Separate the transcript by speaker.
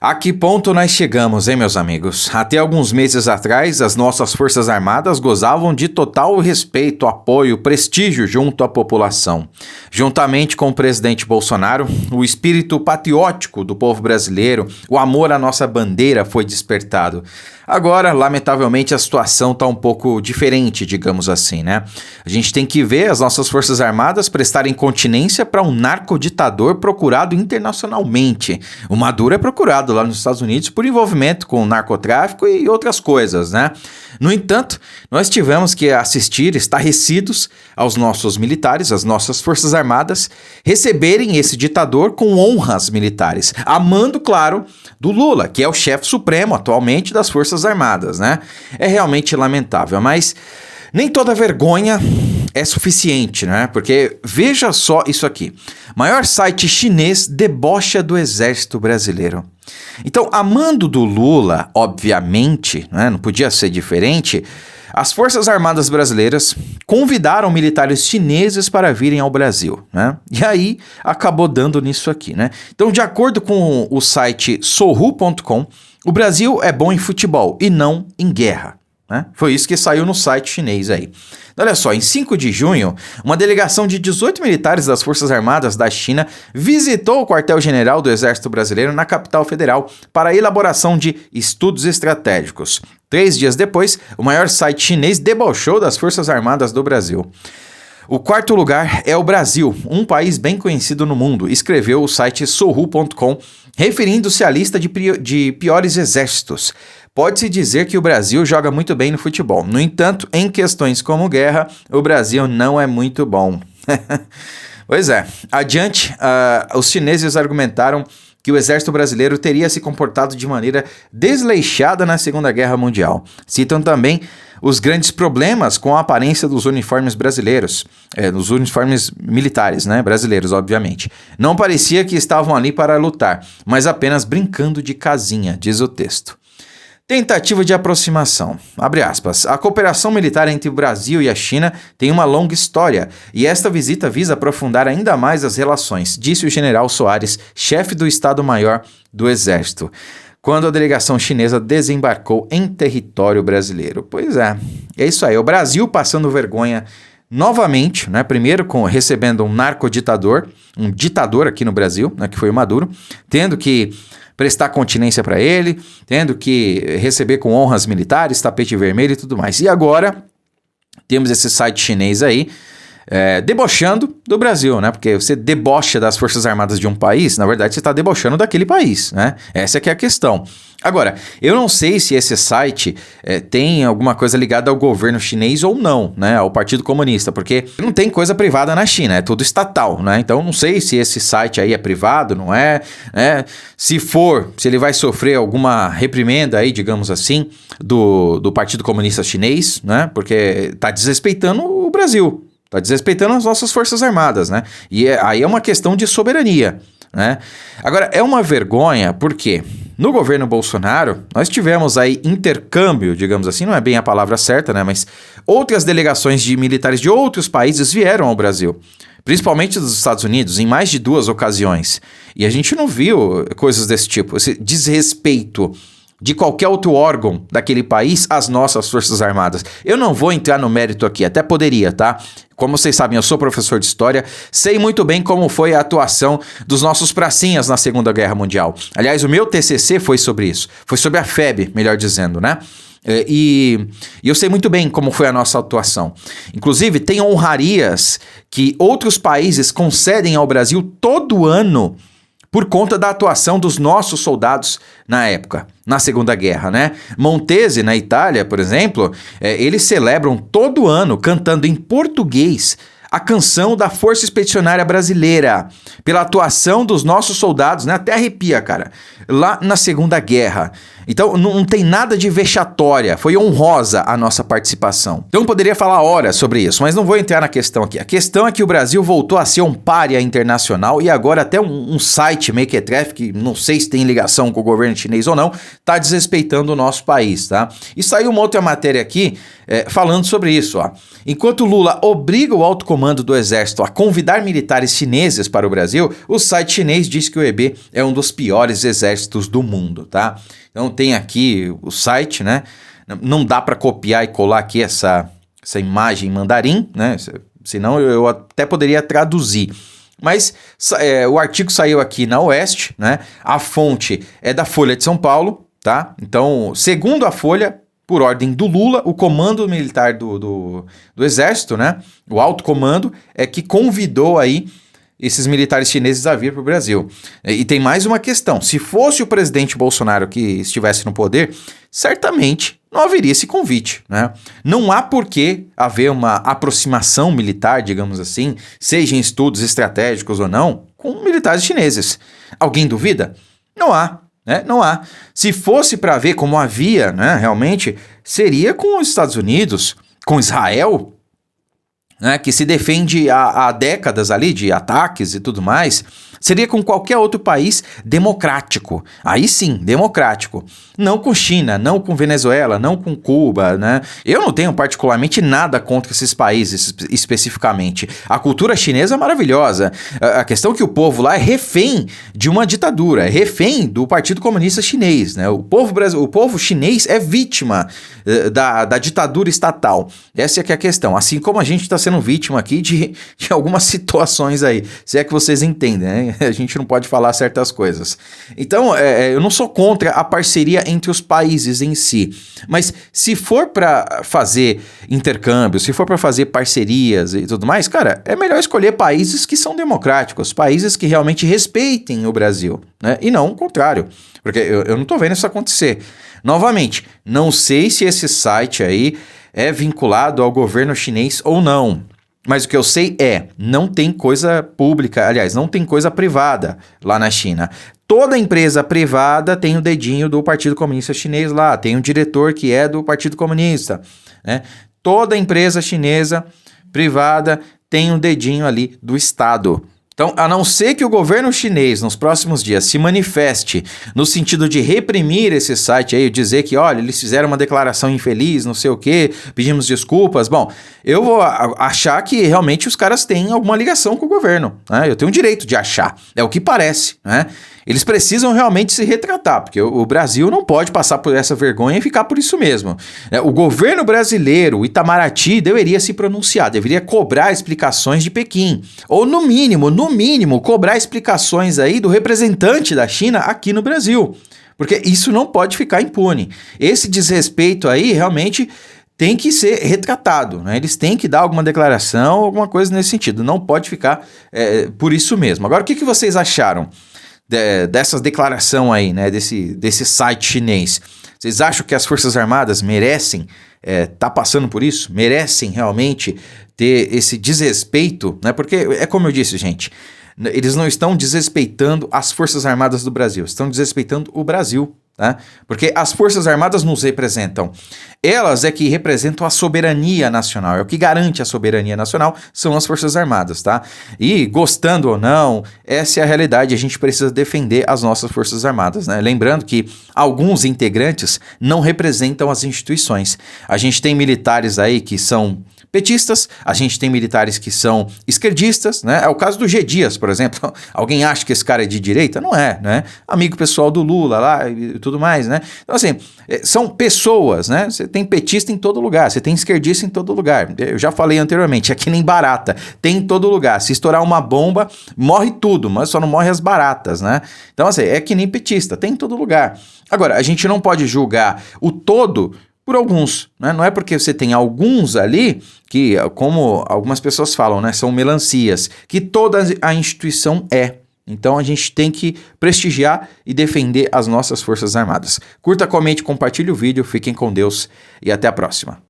Speaker 1: A que ponto nós chegamos, hein, meus amigos? Até alguns meses atrás, as nossas Forças Armadas gozavam de total respeito, apoio, prestígio junto à população. Juntamente com o presidente Bolsonaro, o espírito patriótico do povo brasileiro, o amor à nossa bandeira foi despertado. Agora, lamentavelmente, a situação está um pouco diferente, digamos assim, né? A gente tem que ver as nossas Forças Armadas prestarem continência para um narcoditador procurado internacionalmente. O Maduro é procurado lá nos Estados Unidos por envolvimento com narcotráfico e outras coisas, né? No entanto, nós tivemos que assistir estarrecidos aos nossos militares, as nossas Forças Armadas, receberem esse ditador com honras militares, amando, claro, do Lula, que é o chefe supremo atualmente das Forças Armadas, né? É realmente lamentável, mas nem toda vergonha é suficiente, né? Porque veja só isso aqui. Maior site chinês debocha do exército brasileiro. Então, a mando do Lula, obviamente, né, não podia ser diferente, as Forças Armadas brasileiras convidaram militares chineses para virem ao Brasil, né? E aí acabou dando nisso aqui, né? Então, de acordo com o site sohu.com, o Brasil é bom em futebol e não em guerra, né? Foi isso que saiu no site chinês aí. Olha só, em 5 de junho, uma delegação de 18 militares das Forças Armadas da China visitou o quartel-general do Exército Brasileiro na capital federal para a elaboração de estudos estratégicos. 3 dias depois, o maior site chinês debochou das Forças Armadas do Brasil. O quarto lugar é o Brasil, um país bem conhecido no mundo, escreveu o site sohu.com, referindo-se à lista de piores exércitos. Pode-se dizer que o Brasil joga muito bem no futebol. No entanto, em questões como guerra, o Brasil não é muito bom. Pois é. Adiante, os chineses argumentaram que o exército brasileiro teria se comportado de maneira desleixada na Segunda Guerra Mundial. Citam também os grandes problemas com a aparência dos uniformes brasileiros, dos uniformes militares, né, brasileiros, obviamente. Não parecia que estavam ali para lutar, mas apenas brincando de casinha, diz o texto. Tentativa de aproximação. Abre aspas. A cooperação militar entre o Brasil e a China tem uma longa história e esta visita visa aprofundar ainda mais as relações, disse o general Soares, chefe do Estado-Maior do Exército, quando a delegação chinesa desembarcou em território brasileiro. Pois é isso aí. O Brasil passando vergonha novamente, né? Primeiro recebendo um narcoditador, um ditador aqui no Brasil, né, que foi o Maduro, tendo que prestar continência para ele, tendo que receber com honras militares, tapete vermelho e tudo mais. E agora temos esse site chinês aí, debochando do Brasil, né? Porque você debocha das Forças Armadas de um país, na verdade você está debochando daquele país, né? Essa que é a questão. Agora, eu não sei se esse site tem alguma coisa ligada ao governo chinês ou não, né? Ao Partido Comunista, porque não tem coisa privada na China, é tudo estatal, né? Então não sei se esse site aí é privado, não é, né? Se for, se ele vai sofrer alguma reprimenda aí, digamos assim, do Partido Comunista Chinês, né? Porque está desrespeitando o Brasil. Está desrespeitando as nossas Forças Armadas, né? E aí é uma questão de soberania, né? Agora, é uma vergonha porque no governo Bolsonaro nós tivemos aí intercâmbio, digamos assim, não é bem a palavra certa, né? Mas outras delegações de militares de outros países vieram ao Brasil, principalmente dos Estados Unidos, em mais de 2 ocasiões. E a gente não viu coisas desse tipo, esse desrespeito de qualquer outro órgão daquele país às nossas Forças Armadas. Eu não vou entrar no mérito aqui, até poderia, tá? Como vocês sabem, eu sou professor de história, sei muito bem como foi a atuação dos nossos pracinhas na Segunda Guerra Mundial. Aliás, o meu TCC foi sobre isso, foi sobre a FEB, melhor dizendo, né? E eu sei muito bem como foi a nossa atuação. Inclusive, tem honrarias que outros países concedem ao Brasil todo ano por conta da atuação dos nossos soldados na época, na Segunda Guerra, né? Montese, na Itália, por exemplo, eles celebram todo ano, cantando em português, a canção da Força Expedicionária Brasileira, pela atuação dos nossos soldados, né? Até arrepia, cara, lá na Segunda Guerra. Então não tem nada de vexatória, foi honrosa a nossa participação. Então eu poderia falar horas sobre isso, mas não vou entrar na questão aqui. A questão é que o Brasil voltou a ser um pária internacional e agora até um site, Mequetrefe, que não sei se tem ligação com o governo chinês ou não, está desrespeitando o nosso país, tá? E saiu uma outra matéria aqui, falando sobre isso. Ó. Enquanto Lula obriga o alto comando do exército a convidar militares chineses para o Brasil, o site chinês diz que o EB é um dos piores exércitos do mundo, tá? Então tem aqui o site, né? Não dá para copiar e colar aqui essa imagem em mandarim, né? Senão eu até poderia traduzir. Mas o artigo saiu aqui na Oeste, né? A fonte é da Folha de São Paulo, tá? Então, segundo a Folha, por ordem do Lula, o comando militar do Exército, né? O alto comando é que convidou aí esses militares chineses a vir para o Brasil. E tem mais uma questão. Se fosse o presidente Bolsonaro que estivesse no poder, certamente não haveria esse convite, né? Não há por que haver uma aproximação militar, digamos assim, seja em estudos estratégicos ou não, com militares chineses. Alguém duvida? Não há. Não há. Se fosse para ver como havia, né, realmente, seria com os Estados Unidos, com Israel, né, que se defende há décadas ali de ataques e tudo mais. Seria com qualquer outro país democrático. Aí sim, democrático. Não com China, não com Venezuela, não com Cuba, né? Eu não tenho particularmente nada contra esses países especificamente. A cultura chinesa é maravilhosa. A questão é que o povo lá é refém de uma ditadura, é refém do Partido Comunista Chinês, né? O povo chinês é vítima da ditadura estatal. Essa é que é a questão. Assim como a gente está sendo vítima aqui de algumas situações aí. Se é que vocês entendem, né? A gente não pode falar certas coisas. Então, eu não sou contra a parceria entre os países em si. Mas se for para fazer intercâmbio, se for para fazer parcerias e tudo mais, cara, é melhor escolher países que são democráticos, países que realmente respeitem o Brasil, né? E não o contrário. Porque eu não tô vendo isso acontecer. Novamente, não sei se esse site aí é vinculado ao governo chinês ou não. Mas o que eu sei não tem coisa pública, aliás, não tem coisa privada lá na China. Toda empresa privada tem o dedinho do Partido Comunista Chinês lá, tem um diretor que é do Partido Comunista, né? Toda empresa chinesa privada tem um dedinho ali do Estado. Então, a não ser que o governo chinês, nos próximos dias, se manifeste no sentido de reprimir esse site aí, dizer que, olha, eles fizeram uma declaração infeliz, não sei o quê, pedimos desculpas. Bom, eu vou achar que realmente os caras têm alguma ligação com o governo, né? Eu tenho o direito de achar, é o que parece, né? Eles precisam realmente se retratar, porque o Brasil não pode passar por essa vergonha e ficar por isso mesmo. O governo brasileiro, o Itamaraty, deveria se pronunciar, deveria cobrar explicações de Pequim. Ou no mínimo, cobrar explicações aí do representante da China aqui no Brasil. Porque isso não pode ficar impune. Esse desrespeito aí realmente tem que ser retratado, né? Eles têm que dar alguma declaração, alguma coisa nesse sentido. Não pode ficar por isso mesmo. Agora, o que vocês acharam dessa declaração aí, né, desse site chinês? Vocês acham que as Forças Armadas merecem tá passando por isso? Merecem realmente ter esse desrespeito, né? Porque é como eu disse, gente, eles não estão desrespeitando as Forças Armadas do Brasil, estão desrespeitando o Brasil, tá? Porque as Forças Armadas nos representam. Elas é que representam a soberania nacional, é o que garante a soberania nacional, são as Forças Armadas, tá? E gostando ou não, essa é a realidade, a gente precisa defender as nossas Forças Armadas, né? Lembrando que alguns integrantes não representam as instituições. A gente tem militares aí que são petistas, a gente tem militares que são esquerdistas, né? É o caso do G. Dias, por exemplo. Alguém acha que esse cara é de direita? Não é, né? Amigo pessoal do Lula lá e tudo mais, né? Então, assim, são pessoas, né? Você tem petista em todo lugar, você tem esquerdista em todo lugar. Eu já falei anteriormente, é que nem barata, tem em todo lugar. Se estourar uma bomba, morre tudo, mas só não morre as baratas, né? Então, assim, é que nem petista, tem em todo lugar. Agora, a gente não pode julgar o todo por alguns, né? Não é porque você tem alguns ali que, como algumas pessoas falam, né, são melancias, que toda a instituição é. Então a gente tem que prestigiar e defender as nossas Forças Armadas. Curta, comente, compartilhe o vídeo, fiquem com Deus e até a próxima.